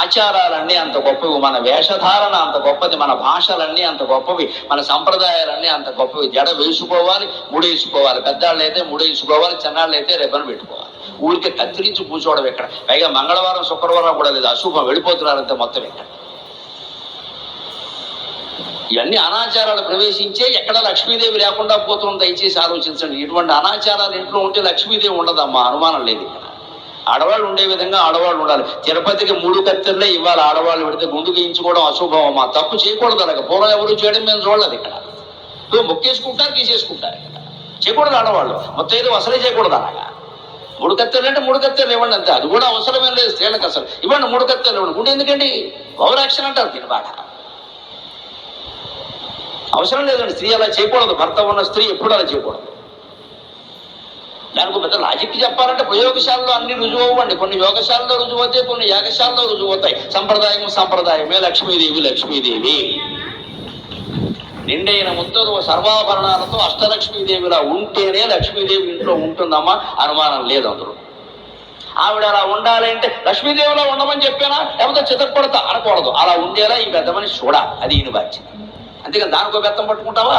ఆచారాలన్నీ అంత గొప్పవి, మన వేషధారణ అంత గొప్పది, మన భాషలన్నీ అంత గొప్పవి, మన సంప్రదాయాలన్నీ అంత గొప్పవి. జడ వేసుకోవాలి, ముడేసుకోవాలి, పెద్దాళ్ళు అయితే ముడేసుకోవాలి, చిన్నాళ్ళు అయితే రిబ్బన్ పెట్టుకోవాలి. ఊరికే కత్తిరించి కూర్చోవడం ఎక్కడ, పైగా మంగళవారం శుక్రవారం కూడా లేదు, అశుభం, వెళ్ళిపోతున్నారంటే మొత్తం ఎక్కడ. ఇవన్నీ అనాచారాలు ప్రవేశించే ఎక్కడ లక్ష్మీదేవి లేకుండా పోతుంది. దయచేసి ఆలోచించండి. ఇటువంటి అనాచారాలు ఇంట్లో ఉంటే లక్ష్మీదేవి ఉండదమ్మా, అనుమానం లేదు. ఇక్కడ ఆడవాళ్ళు ఉండే విధంగా ఆడవాళ్ళు ఉండాలి. తిరుపతికి 3 కత్తెర్లే ఇవ్వాలి. ఆడవాళ్ళు పెడితే గుండు గీయించుకోవడం అశుభం అమ్మా, తప్పు చేయకూడదు. అలాగే పూర్వం ఎవరు చేయడం మేము చూడలేదు. ఇక్కడ మొక్కేసుకుంటారు, తీసేసుకుంటారు. ఇక్కడ చేయకూడదు. ఆడవాళ్ళు మొత్తం ఏదో అసలే చేయకూడదు. అలాగా 3 కత్తెర్లు అంటే 3 కత్తెర్లు ఇవ్వండి అంతే. అది కూడా అవసరమేం లేదు స్త్రీలకు. అసలు ఇవ్వండి 3 కత్తెర్లు ఇవ్వండి. గుండె ఎందుకండి? ఓవర్ యాక్షన్ అంటారు దీని బాధ. అవసరం లేదండి. స్త్రీ అలా చేయకూడదు. భర్త ఉన్న స్త్రీ ఎప్పుడు అలా చేయకూడదు. దానికి పెద్ద లాజిక్ చెప్పాలంటే ప్రయోగశాలలో అన్ని రుజువు అవ్వండి. కొన్ని యోగశాలలో రుజువు అవుతాయి, కొన్ని యాగశాలలో రుజువు అవుతాయి. సంప్రదాయమే లక్ష్మీదేవి. లక్ష్మీదేవి నిండైన ముద్దరు సర్వాభరణాలతో అష్టలక్ష్మీదేవిలా ఉంటేనే లక్ష్మీదేవి ఇంట్లో ఉంటుందమ్మా, అనుమానం లేదు అందులో. ఆవిడ అలా ఉండాలి అంటే లక్ష్మీదేవిలో ఉండమని చెప్పానా, లేకపోతే చితక్కొడతా అనకూడదు. అలా ఉండేలా ఈ పెద్ద మనిషి చూడాలి. అది ఈయన బాధ్యత. అంతేకాని దానికో బెత్తం పట్టుకుంటావా?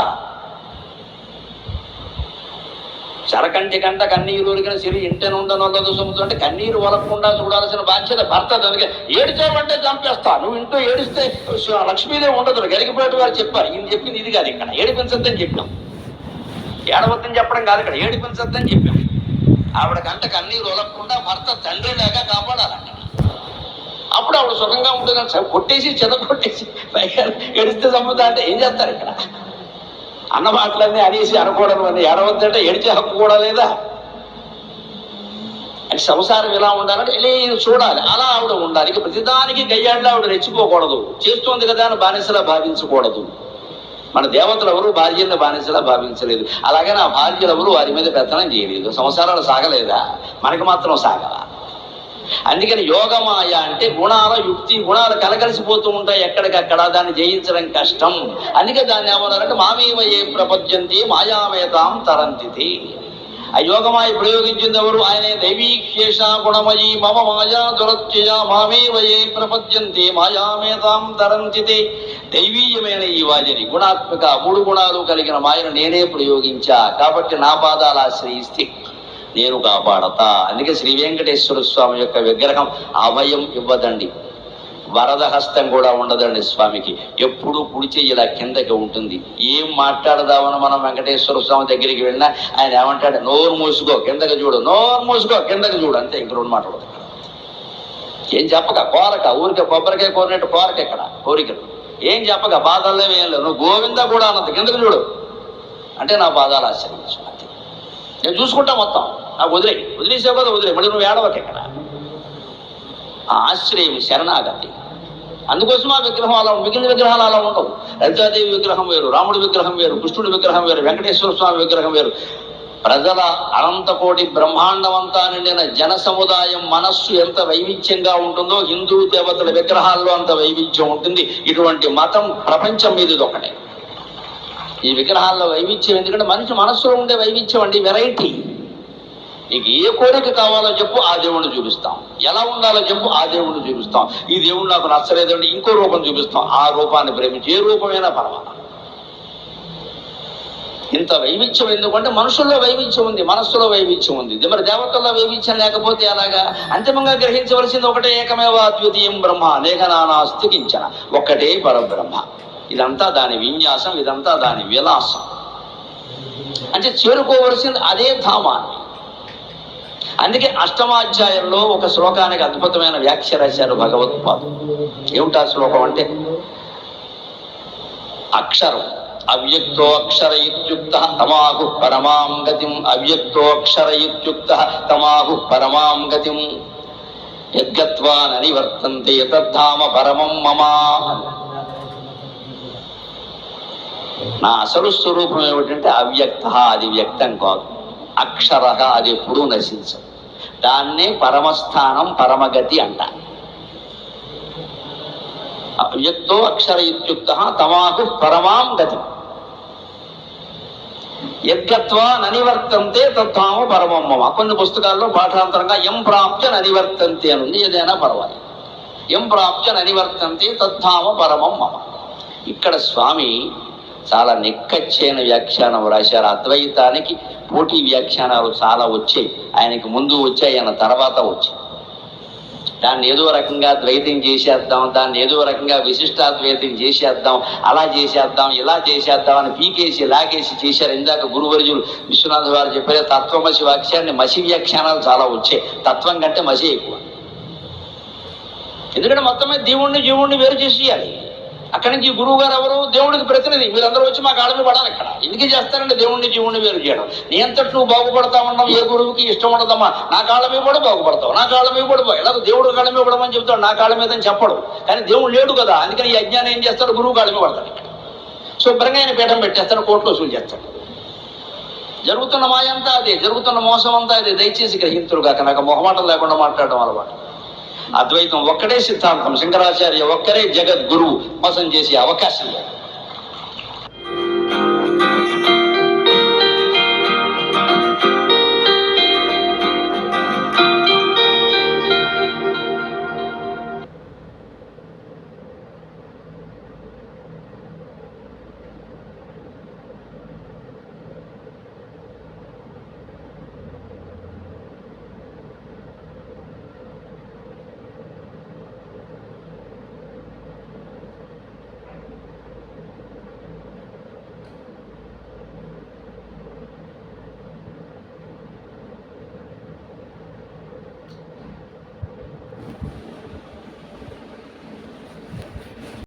చరకంటి కంట కన్నీరు ఒరిగిన సిరి ఇంటెను ఉండనొల్లదు సొమ్ముతో అంటే కన్నీరు వలకుండా చూడాల్సిన బాధ్యత భర్త. దానికి ఏడిచావంటే చంపేస్తా. నువ్వు ఇంట్లో ఏడిస్తే లక్ష్మీదేవి ఉండదు. గరిగిపోయేట వారు చెప్పారు. ఈయన చెప్పింది ఇది కాదు. ఇక్కడ ఏడిపించద్దని చెప్పాం. ఏడవద్దని చెప్పడం కాదు, ఇక్కడ ఏడిపించద్దని చెప్పాం. ఆవిడ కంట కన్నీరు వలకుండా భర్త తండ్రిలాగా కాపాడాలంట. అప్పుడు ఆవిడ సుఖంగా ఉంటుంది. కొట్టేసి చెదకొట్టేసి పైగా ఏడిస్తే చంపుతా అంటే ఏం చేస్తారు? ఇక్కడ అన్న మాటలన్నీ అనేసి అనకూడదు అని ఏడవద్దంటే ఏడిచే హక్కు కూడా లేదా? అంటే సంసారం ఎలా ఉండాలంటే ఇలా చూడాలి. అలా ఆవిడ ఉండాలి. ఇక ప్రతిదానికి గయ్యాడిలో ఆవిడ రెచ్చిపోకూడదు. చేస్తోంది కదా అని బానిసలా భావించకూడదు. మన దేవతలు ఎవరు భార్యలను బానిసలా భావించలేదు. అలాగే నా భార్యలు ఎవరు వారి మీద పెత్తనం చేయలేదు. సంసారాలు సాగలేదా? మనకి మాత్రం సాగలా. అందుకని యోగమాయ అంటే గుణాల యుక్తి, గుణాలు కలగలిసిపోతూ ఉంటాయి ఎక్కడికక్కడ. దాన్ని జయించడం కష్టం. అందుకే దాన్ని ఏమన్నారంటే మామేవయే ప్రపద్యంతి మాయామయతాం తరంతితి. ఆ యోగమాయ ప్రయోగించింది ఎవరు? ఆయనే. దైవీక్షేష గుణమయీ మమ మాయా దురత్యయ మామేవయే ప్రపద్యంతి మాయామయతాం తరంతితి. దైవీయమైన ఈ వాజని గుణాత్మక 3 గుణాలు కలిగిన మాయను నేనే ప్రయోగించా కాబట్టి నా పాదాలు ఆశ్రయిస్తే నేను కాపాడతా. అందుకే శ్రీ వెంకటేశ్వర స్వామి యొక్క విగ్రహం అభయం ఇవ్వదండి, వరద హస్తం కూడా ఉండదండి స్వామికి. ఎప్పుడు కుడి చెయ్యి ఇలా కిందకి ఉంటుంది. ఏం మాట్లాడదామని మనం వెంకటేశ్వర స్వామి దగ్గరికి వెళ్ళినా ఆయన ఏమంటాడు? నోరు మూసుకో కిందకి చూడు, నోరు మూసుకో కిందకి చూడు, అంతే. ఇంక 2 మాటలు ఏం చెప్పక కోరక, ఊరికే కొబ్బరికాయ కోరినట్టు కోరక. ఇక్కడ కోరికలు ఏం చెప్పక, బాధల్లో ఏం లేదు. నువ్వు గోవింద కూడా అన్నది కిందకి చూడు అంటే నా పాదాలు ఆశ్రయించు, అంతే. నేను చూసుకుంటా మొత్తం. నాకు వదిలేసావు కదా, వదిలే. మళ్ళీ నువ్వు ఏడవక. ఇక్కడ ఆశ్రయం శరణాగతి. అందుకోసం ఆ విగ్రహం అలా, మిగిలిన విగ్రహాలు అలా ఉండవు. లలితాదేవి విగ్రహం వేరు, రాముడి విగ్రహం వేరు, కృష్ణుడి విగ్రహం వేరు, వెంకటేశ్వర స్వామి విగ్రహం వేరు. ప్రజల అనంతకోటి బ్రహ్మాండమంతా నిండిన జన సముదాయం మనస్సు ఎంత వైవిధ్యంగా ఉంటుందో హిందూ దేవతల విగ్రహాల్లో అంత వైవిధ్యం ఉంటుంది. ఇటువంటి మతం ప్రపంచం మీద ఒకటే. ఈ విగ్రహాల్లో వైవిధ్యం ఎందుకంటే మనిషి మనస్సులో ఉండే వైవిధ్యం అండి, వెరైటీ. నీకు ఏ కోరిక కావాలో చెప్పు, ఆ దేవుణ్ణి చూపిస్తాం. ఎలా ఉండాలో చెప్పు, ఆ దేవుణ్ణి చూపిస్తాం. ఈ దేవుడు నాకు నచ్చలేదండి, ఇంకో రూపం చూపిస్తాం. ఆ రూపాన్ని ప్రేమించి ఏ రూపమైనా పర్వాలేదు. ఇంత వైవిధ్యం ఎందుకంటే మనుషుల్లో వైవిధ్యం ఉంది, మనస్సులో వైవిధ్యం ఉంది. మరి దేవతల్లో వైవిధ్యం లేకపోతే అలాగా? అంతిమంగా గ్రహించవలసింది ఒకటే, ఏకమేవ అద్వితీయం బ్రహ్మ నేకనానాస్తి కించన. ఒక్కటే పరబ్రహ్మ. ఇదంతా దాని విన్యాసం, ఇదంతా దాని విలాసం. అంటే చేరుకోవలసింది అదే ధామాన్ని. అందుకే అష్టమాధ్యాయంలో ఒక శ్లోకానికి అద్భుతమైన వ్యాఖ్య రాశారు భగవత్పాదులు. ఏమిటా శ్లోకం అంటే, అక్షరం అవ్యక్తో అక్షర ఇత్యుక్త తమాహు పరమాం గతిం. అవ్యక్తో అక్షర ఇత్యుక్త తమాహు పరమాం గతిం. యద్గత్వా ననివర్తంతే తద్ధామ పరమం మమ. నా అసలు స్వరూపం ఏమిటంటే అవ్యక్త, అది వ్యక్తం కాదు. అక్షర, అది ఎప్పుడూ నశించదు. దాన్నే పరమస్థానం, పరమగతి అంట. అవ్యక్తో అక్షర ఇత్యుక్త తమాహు పరమాం గతి. యద్గత్వా ననివర్తంతే తద్ధామ పరమం మమ. కొన్ని పుస్తకాల్లో పాఠాంతరంగా ఎం ప్రాప్య ననివర్తంతే అని ఉంది. ఏదైనా పర్వాలేదు. ఎం ప్రాప్య ననివర్తంతే తద్ధామ పరమం మమ. ఇక్కడ స్వామి చాలా నిక్కచ్చైన వ్యాఖ్యానం రాశారు. అద్వైతానికి పోటీ వ్యాఖ్యానాలు చాలా వచ్చాయి. ఆయనకి ముందు వచ్చాయి, ఆయన తర్వాత వచ్చాయి. దాన్ని ఏదో రకంగా ద్వైతం చేసేద్దాం, దాన్ని ఏదో రకంగా విశిష్టాద్వైతం చేసేద్దాం, అలా చేసేద్దాం, ఇలా చేసేద్దాం అని పీకేసి లాగేసి చేశారు. ఇందాక గురువర్యులు విశ్వనాథ వారు చెప్పారు, తత్వమసి వాక్యాన్ని మసి వ్యాఖ్యానాలు చాలా వచ్చాయి. తత్వం కంటే మసి ఎక్కువ. ఎందుకంటే మొత్తమే జీవుణ్ణి వేరు చేసేయాలి. అక్కడి నుంచి గురువు గారు ఎవరు? దేవుడికి ప్రతినిధి. మీరందరూ వచ్చి మా కాళ్ళ మీద పడాలి. ఇక్కడ ఎందుకు చేస్తారంటే జీవుణ్ణి వేరు చేయడం. నీ అంతటి నువ్వు బాగుపడతా ఉన్నావు, ఏ గురువుకి ఇష్టం ఉండదమ్మా. నా కాళ్ళ మీద కూడా బాగుపడతావు, నా కాళ్ళ మీద కూడా ఎలా దేవుడు కాళ్ళ మీద పడమని చెప్తాడు, నా కాళ్ళ మీద అని చెప్పడు. కానీ దేవుడు లేడు కదా, అందుకని ఈ అజ్ఞానం ఏం చేస్తాడు? గురువు కాళ్ళ మీద పడతాడు. ఇక్కడ శుభ్రంగా ఆయన పీఠం పెట్టేస్తాడు, కోట్లు వసూలు చేస్తాడు. జరుగుతున్న మాయ అంతా అదే, జరుగుతున్న మోసం అంతా అదే. దయచేసి గ్రహింతురు కాక నాకు మొహమాటం లేకుండా మాట్లాడడం అలవాటు. అద్వైతం ఒక్కడే సిద్ధాంతం, శంకరాచార్య ఒక్కరే జగద్గురువు, మోసం చేసే అవకాశం లేదు.